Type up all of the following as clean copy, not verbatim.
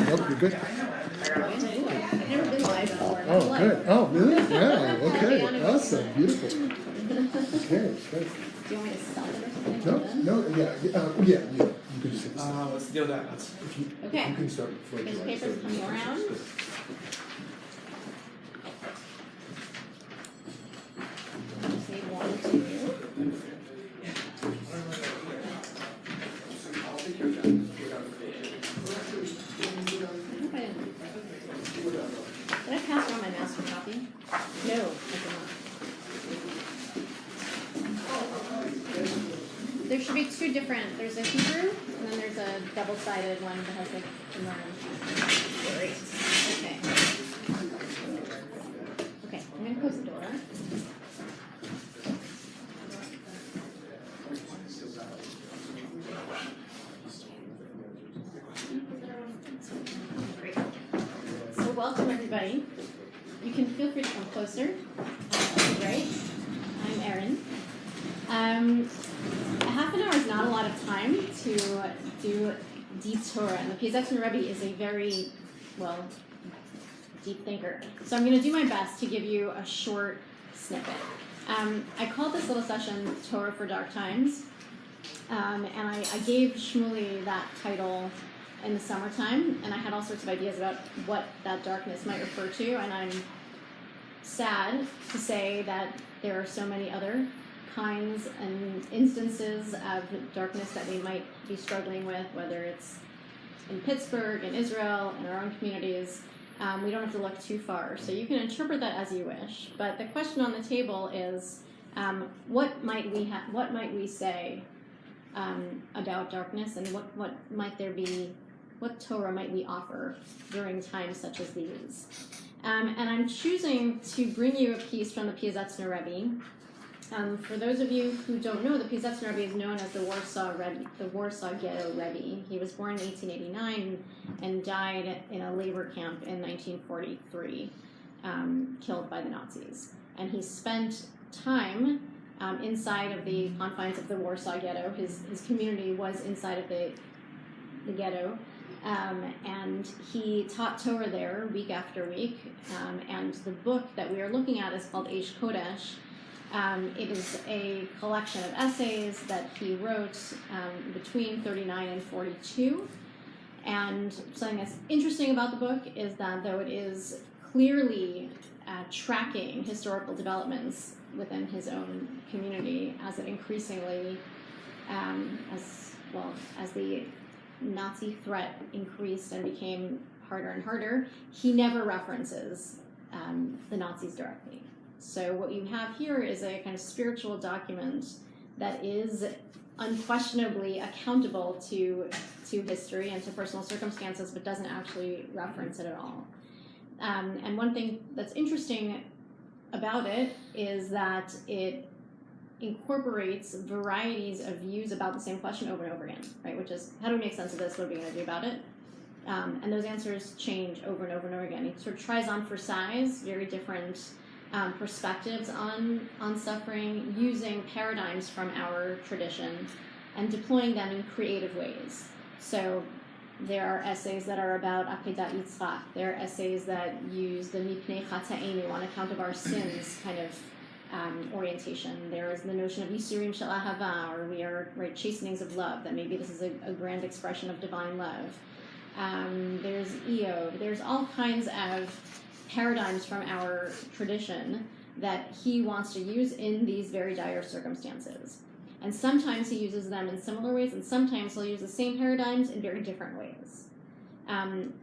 Nope, you're good. I've never been live before. Oh, good. Oh, really? Wow. Okay. Awesome. Beautiful. Okay. Good. Do you want me to stop it or something? No. Yeah. Yeah. You can just hit the stop. Let's do that. Okay. You can start before His you paper's coming around. Just need one or two. Did I pass around my master copy? No, I did not. There should be two different, there's a Hebrew, and then there's a double-sided one that has like a learn. Great. Okay. Okay, I'm gonna close the door. Great. So welcome everybody. You can feel free to come closer. Right? I'm Erin. Half an hour is not a lot of time to do deep Torah, and the Piaseczna Rebbe is a very, deep thinker. So I'm going to do my best to give you a short snippet. I called this little session Torah for Dark Times, and I gave Shmuley that title in the summertime, and I had all sorts of ideas about what that darkness might refer to, and I'm sad to say that there are so many other kinds and instances of darkness that we might be struggling with, whether it's in Pittsburgh, in Israel, in our own communities. We don't have to look too far. So you can interpret that as you wish. But the question on the table is, what might we say about darkness, and what might there be, what Torah might we offer during times such as these? And I'm choosing to bring you a piece from the Piaseczna Rebbe. For those of you who don't know, the Piaseczna Rebbe is known as the Warsaw Ghetto Rebbe. He was born in 1889 and died in a labor camp in 1943, killed by the Nazis. And he spent time inside of the confines of the Warsaw Ghetto. His community was inside of the ghetto, and he taught Torah there week after week. And the book that we are looking at is called Eish Kodesh. It is a collection of essays that he wrote between 39 and 42. And something that's interesting about the book is that though it is clearly tracking historical developments within his own community, as it increasingly, as the Nazi threat increased and became harder and harder, he never references the Nazis directly. So what you have here is a kind of spiritual document that is unquestionably accountable to history and to personal circumstances, but doesn't actually reference it at all. And one thing that's interesting about it is that it incorporates varieties of views about the same question over and over again, right? Which is, how do we make sense of this? What are we going to do about it? And those answers change over and over and over again. He sort of tries on for size very different perspectives on suffering, using paradigms from our tradition and deploying them in creative ways. So there are essays that are about Akedat Yitzchak. There are essays that use the Mipnei Chata'enu, on account of our sins kind of orientation. There is the notion of Yisurim Shel Ahava, or we are chastenings of love, that maybe this is a grand expression of divine love. There's Iyun. There's all kinds of paradigms from our tradition that he wants to use in these very dire circumstances. And sometimes he uses them in similar ways, and sometimes he'll use the same paradigms in very different ways.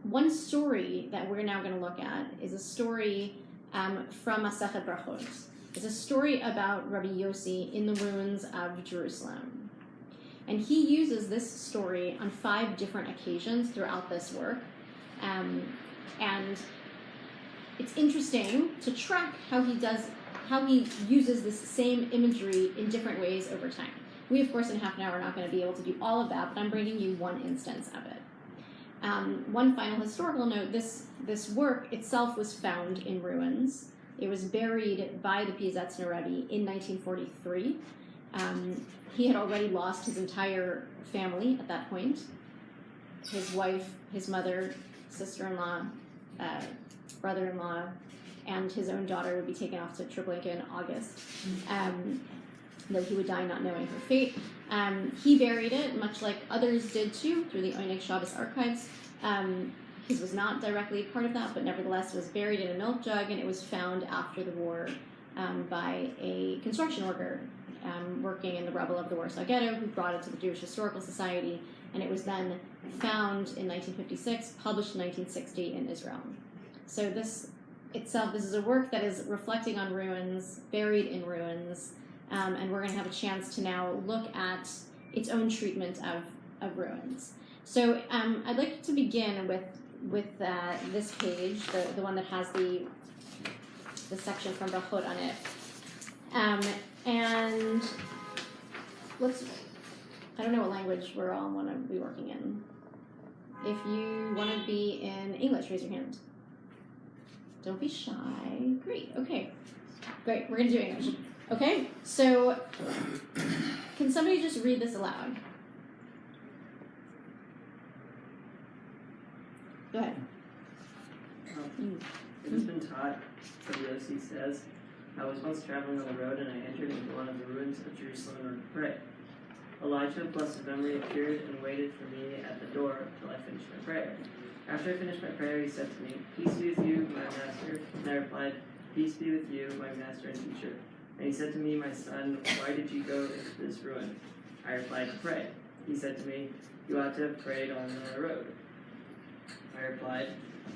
One story that we're now going to look at is a story from Masechet Brachot. It's a story about Rabbi Yossi in the ruins of Jerusalem. And he uses this story on 5 different occasions throughout this work. And it's interesting to track how he uses this same imagery in different ways over time. We, of course, in half an hour are not going to be able to do all of that, but I'm bringing you one instance of it. One final historical note, this work itself was found in ruins. It was buried by the Piaseczna Rebbe in 1943. He had already lost his entire family at that point. His wife, his mother, sister-in-law, brother-in-law, and his own daughter would be taken off to Treblinka in August, though he would die not knowing her fate. He buried it, much like others did too, through the Oneg Shabbos archives. His was not directly part of that, but nevertheless was buried in a milk jug, and it was found after the war by a construction worker working in the rubble of the Warsaw Ghetto, who brought it to the Jewish Historical Society, and it was then found in 1956, published in 1960 in Israel. So this itself, this is a work that is reflecting on ruins, buried in ruins, and we're going to have a chance to now look at its own treatment of ruins. So I'd like to begin with this page, the one that has the section from Brachot on it. And I don't know what language we're all want to be working in. If you want to be in English, raise your hand. Don't be shy. Great, okay. Great, we're going to do English. Okay, so can somebody just read this aloud? Go ahead. It has been taught, Rabbi Yossi says, I was once traveling on the road and I entered into one of the ruins of Jerusalem in order to pray. Elijah, of blessed memory, appeared and waited for me at the door until I finished my prayer. After I finished my prayer, he said to me, Peace be with you, my master. And I replied, Peace be with you, my master and teacher. And he said to me, My son, why did you go into this ruin? I replied, To pray. He said to me, You ought to have prayed on the road. I replied,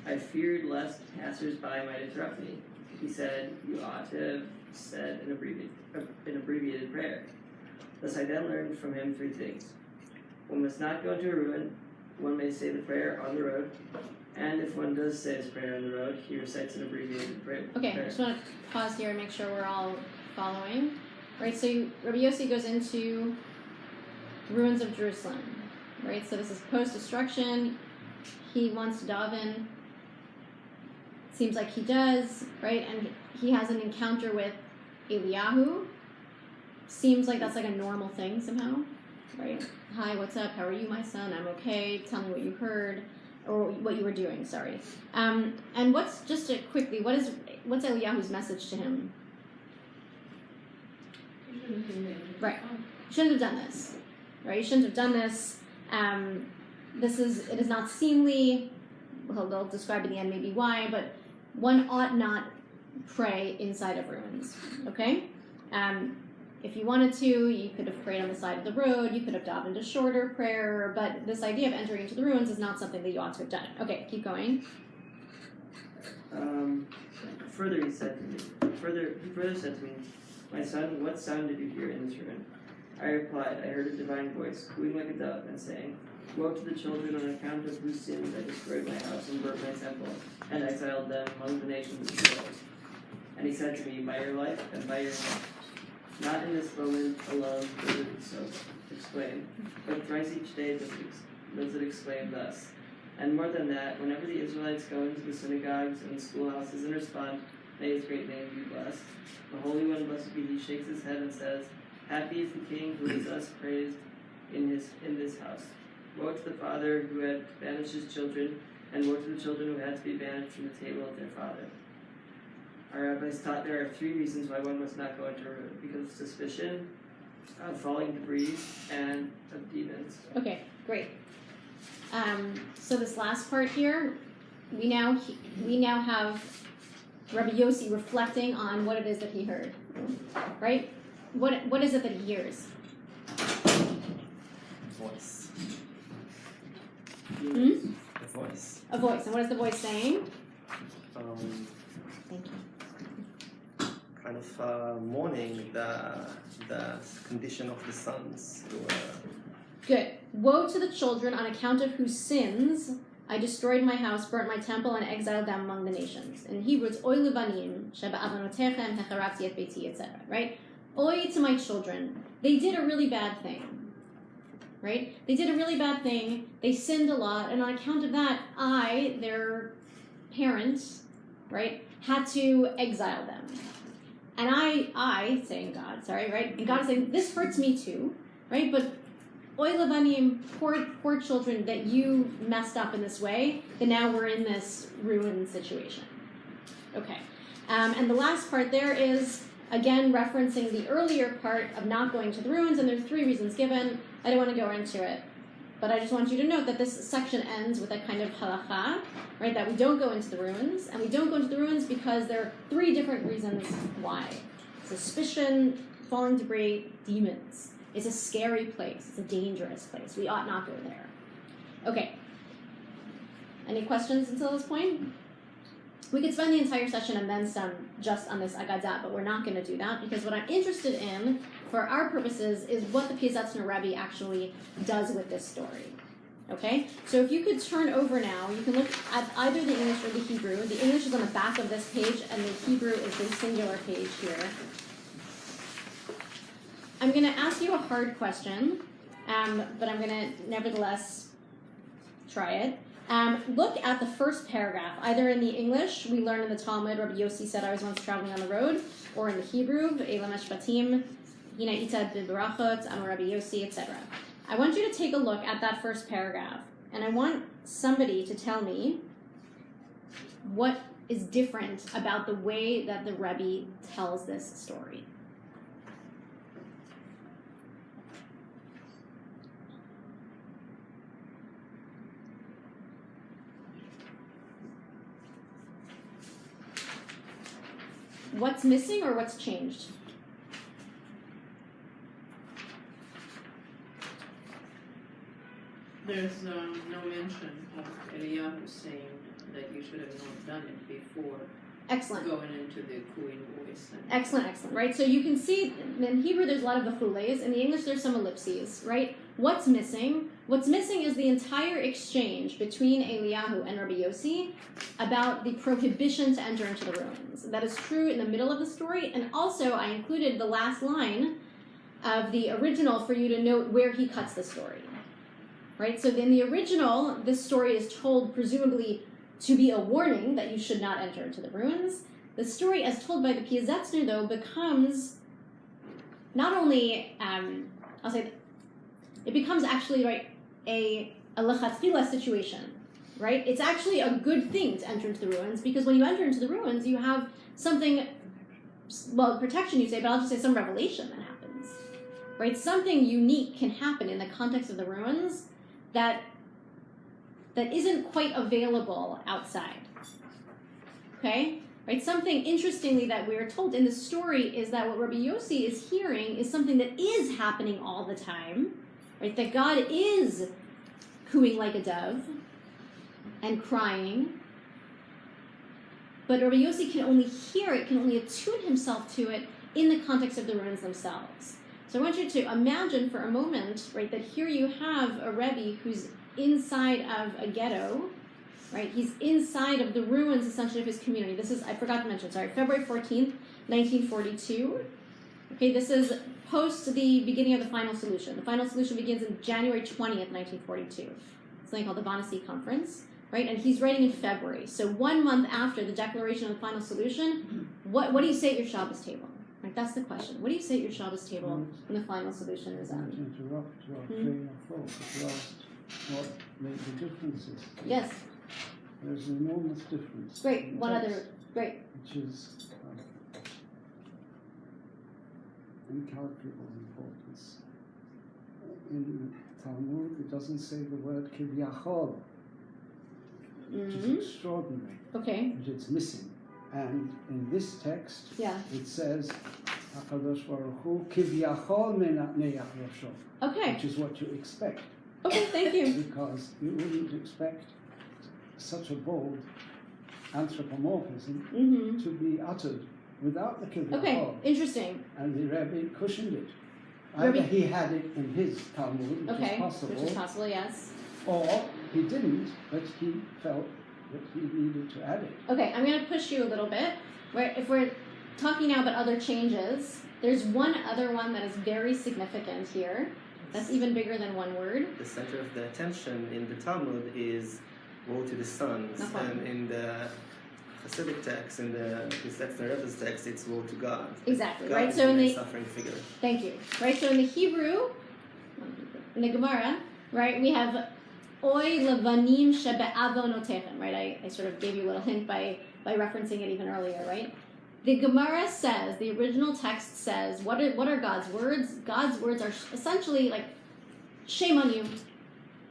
I feared lest passers-by might interrupt me. He said, You ought to have said an abbreviated prayer. Thus I then learned from him 3 things. One must not go into a ruin. One may say the prayer on the road. And if one does say his prayer on the road, he recites an abbreviated prayer. Okay, I just want to pause here and make sure we're all following. Right, so Rabbi Yossi goes into ruins of Jerusalem. Right, so this is post-destruction. He wants to daven. Seems like he does, right? And he has an encounter with Eliyahu. Seems like that's like a normal thing somehow, right? Hi, what's up? How are you, my son? I'm okay. Tell me what you heard, or what you were doing. Sorry. And what's quickly? What's Eliyahu's message to him? Right. You shouldn't have done this. Right. You shouldn't have done this. It is not seemly. Well, they'll describe at the end maybe why, but one ought not pray inside of ruins. Okay. If you wanted to, you could have prayed on the side of the road, you could have davened a shorter prayer, but this idea of entering into the ruins is not something that you ought to have done. Okay, keep going. Further he said to me, My son, what sound did you hear in this ruin? I replied, I heard a divine voice, cooing like a dove, and saying, Woe to the children on account of whose sins I destroyed my house and burnt my temple, and exiled them among the nations of the world. And he said to me, By your life and by your life, not in this moment alone does it so exclaim, but thrice each day does it exclaim thus. And more than that, whenever the Israelites go into the synagogues and the schoolhouses and respond, May his great name be blessed. The Holy One, blessed be he, shakes his head and says, Happy is the King who is thus praised in this house. Woe to the father who had banished his children, and woe to the children who had to be banished from the table of their father. Our rabbis taught there are 3 reasons why one must not go into a ruin: because of suspicion, of falling debris, and of demons. Okay, great. So this last part here, we now have Rabbi Yossi reflecting on what it is that he heard. Right? What is it that he hears? Voice. A voice. A voice. And what is the voice saying? Thank you. Kind of mourning the condition of the sons who were. Good. Woe to the children on account of whose sins I destroyed my house, burnt my temple, and exiled them among the nations. In Hebrew, it's Oy lebanim, sheba'avonotechem hecharabti et beiti, etc. Right? Oy to my children. They did a really bad thing. Right? They did a really bad thing. They sinned a lot, and on account of that, I, their parents, right, had to exile them. And I saying God, sorry, right? And God is saying, this hurts me too, right? But oy levanim, poor children, that you messed up in this way, that now we're in this ruined situation. Okay. And the last part there is, again, referencing the earlier part of not going to the ruins, and there's 3 reasons given. I don't want to go into it, but I just want you to note that this section ends with a kind of halacha, right, that we don't go into the ruins, and we don't go into the ruins because there are 3 different reasons why. Suspicion, falling debris, demons. It's a scary place. It's a dangerous place. We ought not go there. Okay. Any questions until this point? We could spend the entire session and then some just on this Agadah, but we're not going to do that because what I'm interested in, for our purposes, is what the Piaseczna Rebbe actually does with this story. Okay? So if you could turn over now, you can look at either the English or the Hebrew. The English is on the back of this page, and the Hebrew is the singular page here. I'm going to ask you a hard question, but I'm going to nevertheless try it. Look at the first paragraph. Either in the English, we learn in the Talmud, Rabbi Yossi said, I was once traveling on the road, or in the Hebrew, Elam Eshbatim, Hina Ita B'Barachot, Amar Rabbi Yossi, etc. I want you to take a look at that first paragraph, and I want somebody to tell me what is different about the way that the Rebbe tells this story. What's missing or what's changed? There's no mention of Eliyahu saying that you should have not done it before Excellent. going into the Kuin voice. Excellent, right? So you can see in Hebrew there's a lot of the chules. In the English there's some ellipses, right? What's missing? What's missing is the entire exchange between Eliyahu and Rabbi Yossi about the prohibition to enter into the ruins. That is true in the middle of the story, and also I included the last line of the original for you to note where he cuts the story. Right? So in the original, this story is told presumably to be a warning that you should not enter into the ruins. The story as told by the Piaseczna, though, becomes not only, I'll say, it becomes actually, right, a lechatchila situation, right? It's actually a good thing to enter into the ruins because when you enter into the ruins, you have something, well, protection you say, but I'll just say some revelation that happens, right? Something unique can happen in the context of the ruins that isn't quite available outside, okay? Right? Something, interestingly, that we're told in the story is that what Rabbi Yossi is hearing is something that is happening all the time, right? That God is cooing like a dove and crying, but Rabbi Yossi can only hear it, can only attune himself to it in the context of the ruins themselves. So I want you to imagine for a moment, right, that here you have a Rebbe who's inside of a ghetto, right? He's inside of the ruins, essentially, of his community. This is, I forgot to mention, sorry, February 14th, 1942. Okay, this is post the beginning of the Final Solution. The Final Solution begins in January 20th, 1942. Something called the Wannsee Conference, right? And he's writing in February. So 1 month after the declaration of the Final Solution, what do you say at your Shabbos table? Right, that's the question. What do you say at your Shabbos table when the Final Solution is To on? interrupt your train of thought at last, what made the differences? Yes, There's an enormous difference. great. in One text, other, great. Which is incalculable importance. In the Talmud, it doesn't say the word kivyachol, which is Mm-hmm. extraordinary, Okay, but it's missing. And in this text, yeah. it says, HaKadosh Baruch Hu kivyachol menatneach rosho, Okay, which is what you expect. okay, thank you. Because you wouldn't expect such a bold anthropomorphism Mm-hmm. to be uttered without the kivyachol. Okay, interesting. And the Rebbe cushioned it. Rebbe- Either he had it in his Talmud, which Okay, is possible, which is possible, yes. or he didn't, but he felt that he needed to add it. Okay, I'm going to push you a little bit. If we're talking now about other changes, there's one other one that is very significant here. That's even bigger than one word. The center of the attention in the Talmud is woe to the sons, and in the Hasidic text, in the Piaseczna Rebbe's text, it's woe to God. Exactly, God right? is So in the the suffering figure. Thank you. Right, so in the Hebrew, in the Gemara, right, we have Oy levanim shebe'avonotechem, right? I sort of gave you a little hint by referencing it even earlier, right? The Gemara says, the original text says, what are God's words? God's words are essentially like, shame on you.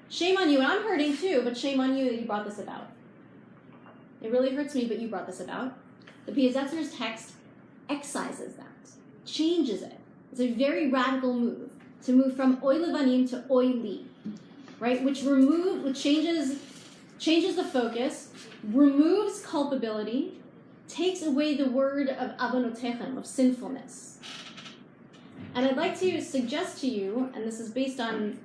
Shame on you, and I'm hurting too, but shame on you that you brought this about. It really hurts me, but you brought this about. The Piasetzner's text excises that, changes it. It's a very radical move, to move from oy levanim to oy li, right? Which changes the focus, removes culpability, takes away the word of avonotechem, of sinfulness. And I'd like to suggest to you, and this is based on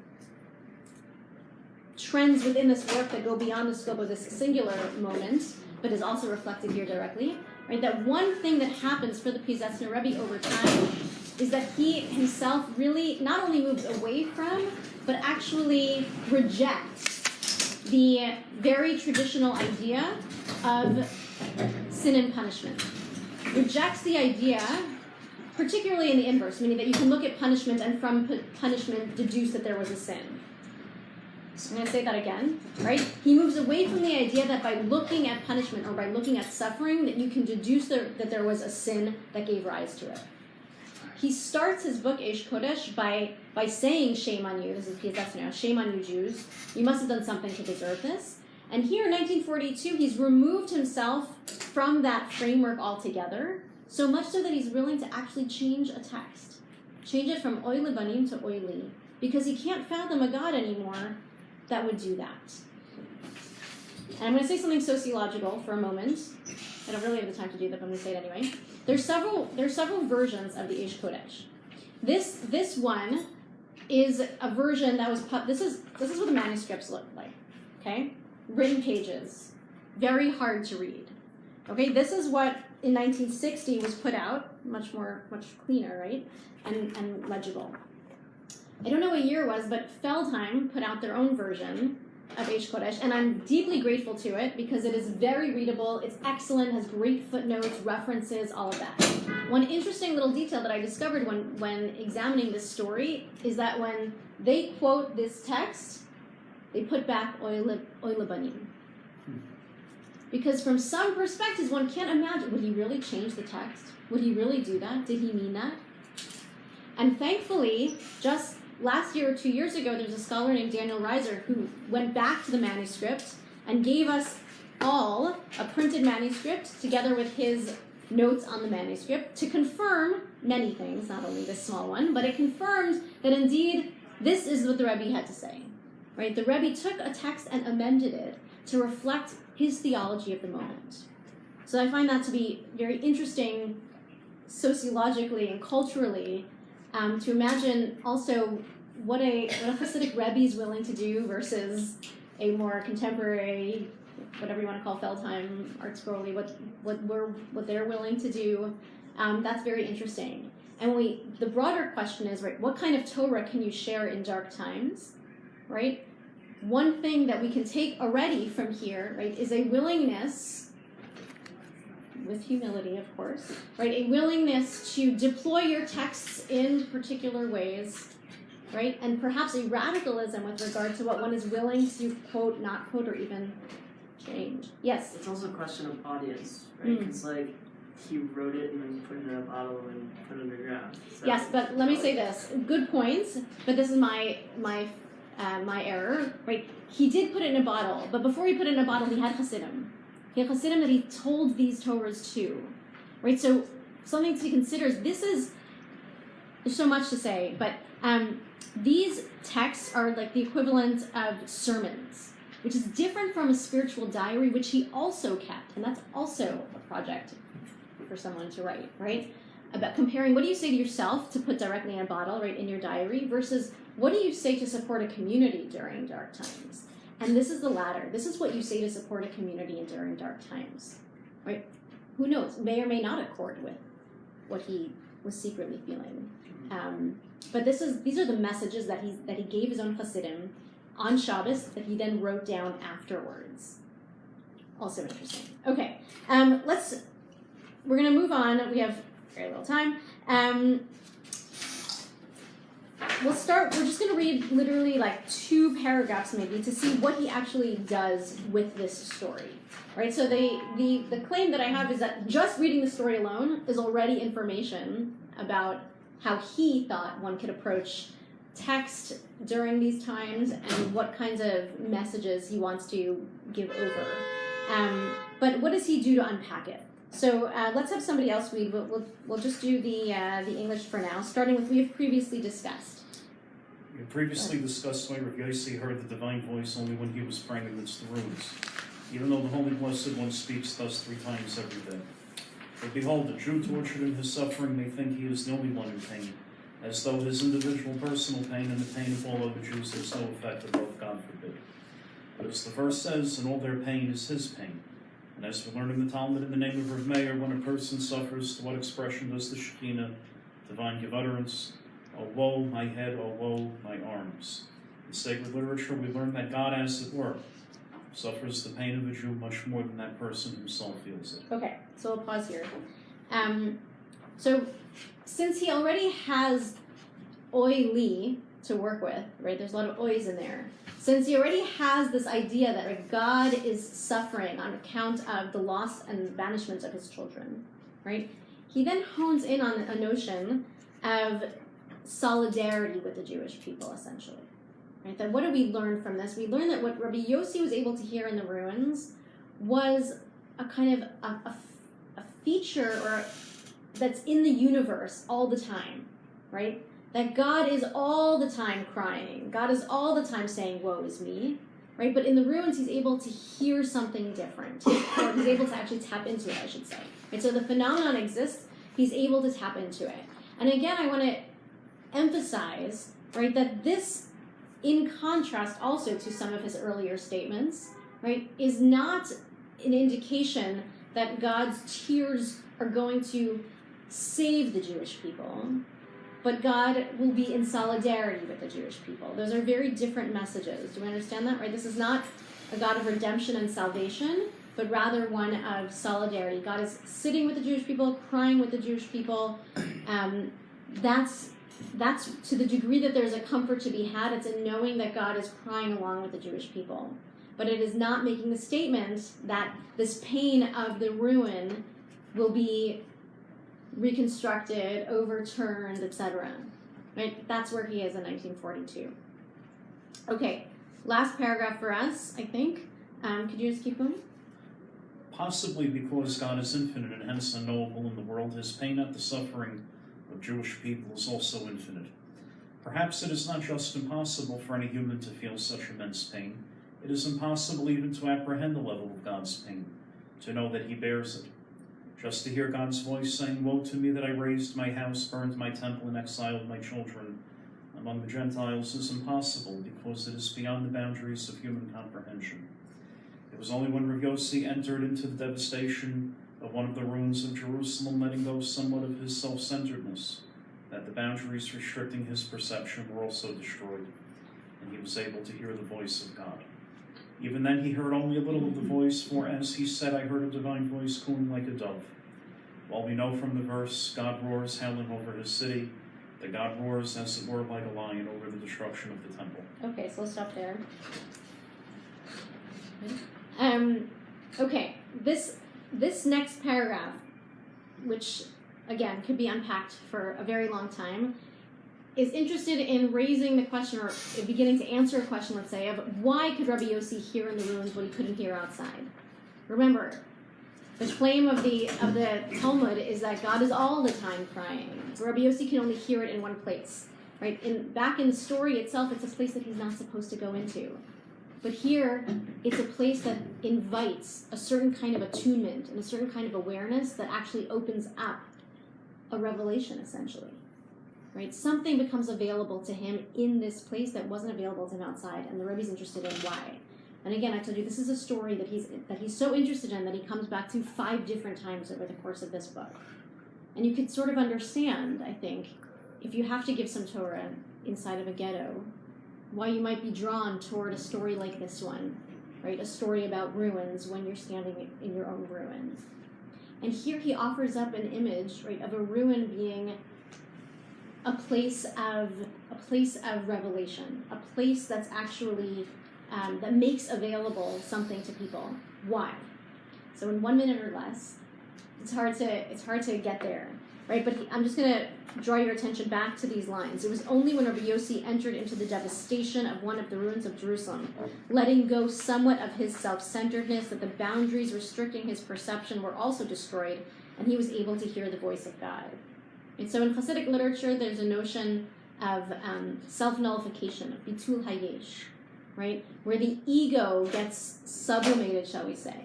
trends within this work that go beyond the scope of this singular moment, but is also reflected here directly, right? That one thing that happens for the Piaseczna Rebbe over time is that he himself really not only moves away from, but actually rejects the very traditional idea of sin and punishment. Rejects the idea, particularly in the inverse, meaning that you can look at punishment and from punishment deduce that there was a sin. I'm going to say that again, right? He moves away from the idea that by looking at punishment or by looking at suffering that you can deduce that there was a sin that gave rise to it. He starts his book, Eish Kodesh, by saying, shame on you, this is Piaseczna, shame on you Jews, you must have done something to deserve this. And here in 1942, he's removed himself from that framework altogether, so much so that he's willing to actually change a text. Change it from oy levanim to oy li, because he can't fathom a God anymore that would do that. And I'm going to say something sociological for a moment. I don't really have the time to do that, but I'm going to say it anyway. There's several versions of the Eish Kodesh. This one is a version that was this is what the manuscripts look like. Okay, written pages, very hard to read. Okay, this is what in 1960 was put out, much cleaner, right, and legible. I don't know what year it was, but Feldheim put out their own version of Eish Kodesh, and I'm deeply grateful to it because it is very readable, it's excellent, has great footnotes, references, all of that. One interesting little detail that I discovered when examining this story is that when they quote this text, they put back oy levanim. Because from some perspectives, one can't imagine, would he really change the text? Would he really do that? Did he mean that? And thankfully, just last year or 2 years ago, there's a scholar named Daniel Reiser who went back to the manuscript and gave us all a printed manuscript together with his notes on the manuscript to confirm many things, not only this small one, but it confirmed that indeed this is what the Rebbe had to say. Right? The Rebbe took a text and amended it to reflect his theology of the moment. So I find that to be very interesting sociologically and culturally, to imagine also what a Hasidic Rebbe is willing to do versus a more contemporary, whatever you want to call Feldheim, Art Scrolly, what they're willing to do. That's very interesting. And the broader question is, right, what kind of Torah can you share in dark times, right? One thing that we can take already from here, right, is a willingness, with humility, of course, right, a willingness to deploy your texts in particular ways, right, and perhaps a radicalism with regard to what one is willing to quote, not quote, or even change. Yes? It's also a question of audience, right? It's like he wrote it and then put it in a bottle and put it underground. So yes, but let me say this. Good points, but this is my error, right? He did put it in a bottle, but before he put it in a bottle, he had Hasidim. He had Hasidim that he told these Torahs to, right? So something to consider is there's so much to say, but these texts are like the equivalent of sermons, which is different from a spiritual diary, which he also kept, and that's also a project for someone to write, right? About comparing what do you say to yourself to put directly in a bottle, right, in your diary, versus what do you say to support a community during dark times? And this is the latter. This is what you say to support a community during dark times, right? Who knows? May or may not accord with what he was secretly feeling. But these are the messages that he gave his own Hasidim on Shabbos that he then wrote down afterwards. Also interesting. Okay, we're gonna move on. We have very little time. we'll start, we're just going to read literally like 2 paragraphs maybe to see what he actually does with this story. Right? So the claim that I have is that just reading the story alone is already information about how he thought one could approach text during these times and what kinds of messages he wants to give over. But what does he do to unpack it? So let's have somebody else read. We'll just do the English for now, starting with we have previously discussed. We had previously discussed why Rabbi Yossi heard the divine voice only when he was praying amidst the ruins, even though the Holy Blessed One speaks thus 3 times every day. But behold, the Jew tortured in his suffering may think he is the only one in pain, as though his individual personal pain and the pain of all other Jews has no effect above, God forbid. But as the verse says, and all their pain is his pain. And as we learn in the Talmud in the name of Rav Meir, when a person suffers, to what expression does the Shekhinah, divine, give utterance? Oh woe, my head, oh woe, my arms. In sacred literature, we learn that God, as it were, suffers the pain of a Jew much more than that person himself feels it. Okay, so we'll pause here. So since he already has oi li to work with, right, there's a lot of ois in there. Since he already has this idea that like, God is suffering on account of the loss and banishment of his children, right, he then hones in on a notion of solidarity with the Jewish people, essentially. Right? That what do we learn from this? We learn that what Rabbi Yossi was able to hear in the ruins was a kind of a feature or that's in the universe all the time, right? That God is all the time crying. God is all the time saying, woe is me, right? But in the ruins, he's able to hear something different. Or he's able to actually tap into it, I should say. Right? So the phenomenon exists. He's able to tap into it. And again, I want to emphasize, right, that this, in contrast also to some of his earlier statements, right, is not an indication that God's tears are going to save the Jewish people, but God will be in solidarity with the Jewish people. Those are very different messages. Do we understand that? Right? This is not a God of redemption and salvation, but rather one of solidarity. God is sitting with the Jewish people, crying with the Jewish people. That's to the degree that there's a comfort to be had, it's in knowing that God is crying along with the Jewish people. But it is not making the statement that this pain of the ruin will be reconstructed, overturned, etc. Right? That's where he is in 1942. Okay, last paragraph for us, I think. Could you just keep going? Possibly because God is infinite and hence unknowable in the world, his pain at the suffering of Jewish people is also infinite. Perhaps it is not just impossible for any human to feel such immense pain. It is impossible even to apprehend the level of God's pain, to know that he bears it. Just to hear God's voice saying, woe to me that I razed my house, burned my temple, and exiled my children among the Gentiles is impossible because it is beyond the boundaries of human comprehension. It was only when Rav Yossi entered into the devastation of one of the ruins of Jerusalem, letting go somewhat of his self-centeredness, that the boundaries restricting his perception were also destroyed, and he was able to hear the voice of God. Even then he heard only a little of the voice, for as he said, I heard a divine voice cooing like a dove. While we know from the verse, God roars, howling over his city, that God roars, as it were, like a lion over the destruction of the temple. Okay, so let's stop there. Okay, this next paragraph, which again could be unpacked for a very long time, is interested in raising the question, or beginning to answer a question, let's say, of why could Rabbi Yossi hear in the ruins what he couldn't hear outside? Remember, the claim of the Talmud is that God is all the time crying. Rabbi Yossi can only hear it in one place, right? Back in the story itself, it's a place that he's not supposed to go into. But here, it's a place that invites a certain kind of attunement and a certain kind of awareness that actually opens up a revelation, essentially. Right? Something becomes available to him in this place that wasn't available to him outside, and the Rebbe's interested in why. And again, I told you, this is a story that he's so interested in that he comes back to 5 different times over the course of this book. And you could sort of understand, I think, if you have to give some Torah inside of a ghetto, why you might be drawn toward a story like this one, right? A story about ruins when you're standing in your own ruin. And here he offers up an image, right, of a ruin being a place of revelation, a place that's actually that makes available something to people. Why? So in 1 minute or less, it's hard to get there, right? But I'm just going to draw your attention back to these lines. It was only when Rabbi Yossi entered into the devastation of one of the ruins of Jerusalem, letting go somewhat of his self-centeredness, that the boundaries restricting his perception were also destroyed, and he was able to hear the voice of God. And so in Hasidic literature, there's a notion of self-nullification, of bitul hayesh, right? Where the ego gets sublimated, shall we say,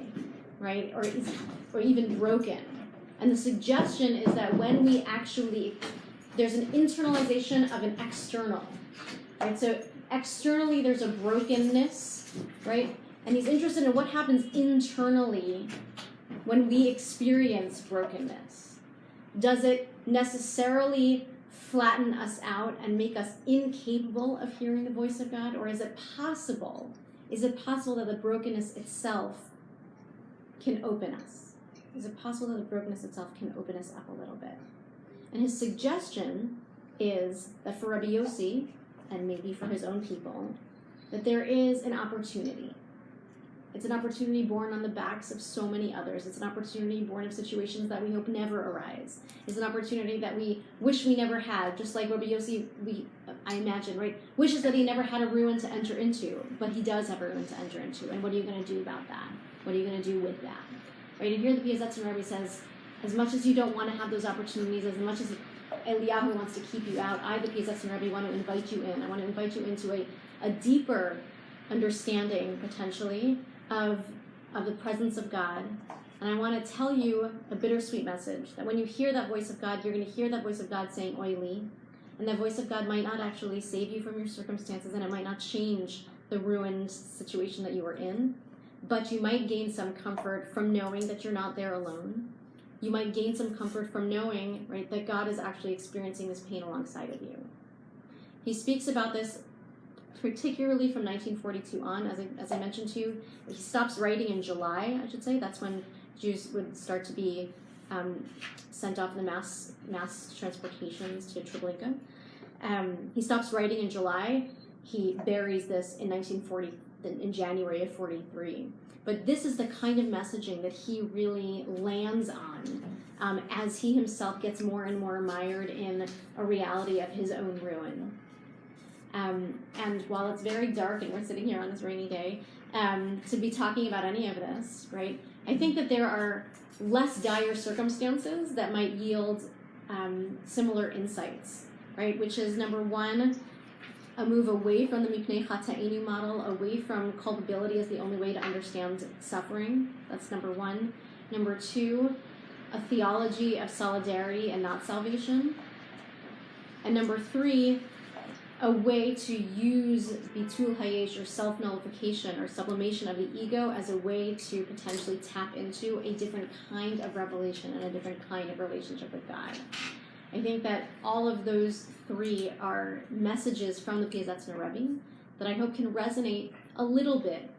right? Or even broken. And the suggestion is that when we actually, there's an internalization of an external, right? So externally there's a brokenness, right? And he's interested in what happens internally when we experience brokenness. Does it necessarily flatten us out and make us incapable of hearing the voice of God? Or is it possible that the brokenness itself can open us? Is it possible that the brokenness itself can open us up a little bit? And his suggestion is that for Rabbi Yossi, and maybe for his own people, that there is an opportunity. It's an opportunity born on the backs of so many others. It's an opportunity born of situations that we hope never arise. It's an opportunity that we wish we never had, just like Rabbi Yossi, I imagine, right, wishes that he never had a ruin to enter into, but he does have a ruin to enter into. And what are you going to do about that? What are you going to do with that? Right, and here the Piaseczna Rebbe says, as much as you don't want to have those opportunities, as much as Eliyahu wants to keep you out, I, the Piaseczna Rebbe, want to invite you in. I want to invite you into a deeper understanding, potentially, of the presence of God. And I want to tell you a bittersweet message, that when you hear that voice of God, you're going to hear that voice of God saying, oily, and that voice of God might not actually save you from your circumstances, and it might not change the ruined situation that you are in. But you might gain some comfort from knowing that you're not there alone. You might gain some comfort from knowing, right, that God is actually experiencing this pain alongside of you. He speaks about this particularly from 1942 on, as I mentioned to you. He stops writing in July, I should say. That's when Jews would start to be sent off in the mass transportations to Treblinka. He stops writing in July. He buries this in January of 43. But this is the kind of messaging that he really lands on as he himself gets more and more mired in a reality of his own ruin. And while it's very dark and we're sitting here on this rainy day, to be talking about any of this, right, I think that there are less dire circumstances that might yield similar insights, right, which is, number one, a move away from the Mipnei Chata'enu model, away from culpability as the only way to understand suffering. That's number one. Number two, a theology of solidarity and not salvation. And number three, a way to use bitul hayesh, or self-nullification or sublimation of the ego, as a way to potentially tap into a different kind of revelation and a different kind of relationship with God. I think that all of those three are messages from the Piaseczna Rebbe that I hope can resonate a little bit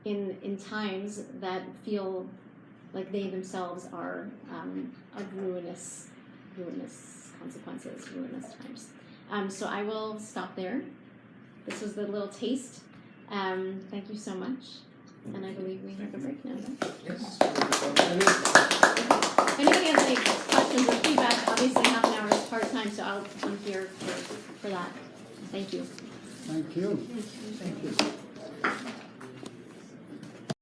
in times that feel like they themselves are of ruinous consequences, ruinous times. So I will stop there. This was the little taste. Thank you so much. And I believe we have a break now. Yes. If anybody has any questions or feedback, obviously half an hour is part-time, so I'm here for that. Thank you. Thank you. Thank you.